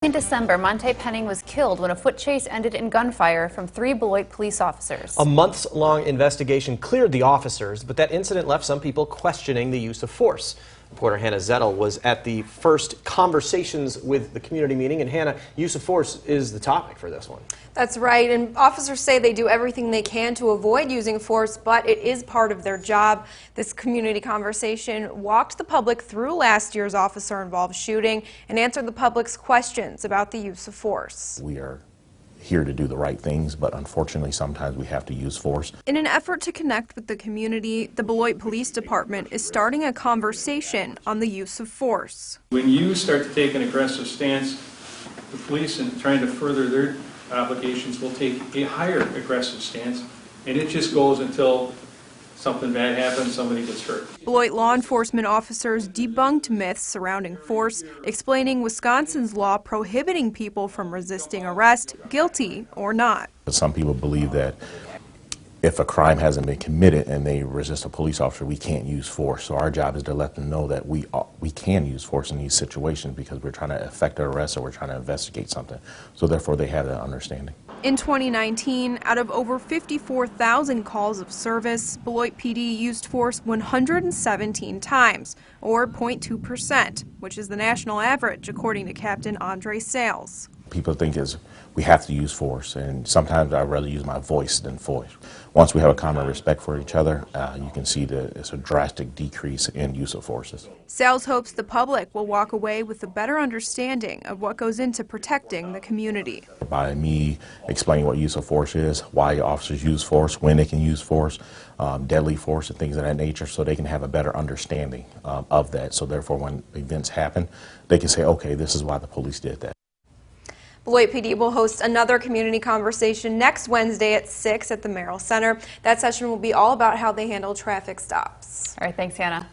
In December, Monte Penning was killed when a foot chase ended in gunfire from 3 Beloit police officers. A months-long investigation cleared the officers, but that incident left some people questioning the use of force. Reporter Hannah Zettel was at the first conversations with the community meeting, and Hannah, use of force is the topic for this one. That's right, and officers say they do everything they can to avoid using force, but it is part of their job. This community conversation walked the public through last year's officer-involved shooting and answered the public's questions about the use of force. We are here to do the right things, but unfortunately sometimes we have to use force. In an effort to connect with the community, the Beloit Police Department is starting a conversation on the use of force. When you start to take an aggressive stance, the police, in trying to further their obligations, will take a higher aggressive stance, and it just goes until something bad happens, somebody gets hurt. Beloit law enforcement officers debunked myths surrounding force, explaining Wisconsin's law prohibiting people from resisting arrest, guilty or not. Some people believe that if a crime hasn't been committed and they resist a police officer, we can't use force. So our job is to let them know that we can use force in these situations because we're trying to effect an arrest or we're trying to investigate something. So therefore they have that understanding. In 2019, out of over 54,000 calls of service, Beloit PD used force 117 times, or 0.2%, which is the national average, according to Captain Andre Sales. People think we have to use force, and sometimes I'd rather use my voice than force. Once we have a common respect for each other, you can see that it's a drastic decrease in use of forces. Sales hopes the public will walk away with a better understanding of what goes into protecting the community. By me explaining what use of force is, why officers use force, when they can use force, deadly force and things of that nature, so they can have a better understanding of that. So therefore when events happen, they can say, okay, this is why the police did that. Beloit PD will host another community conversation next Wednesday at 6 at the Merrill Center. That session will be all about how they handle traffic stops. All right, thanks, Hannah.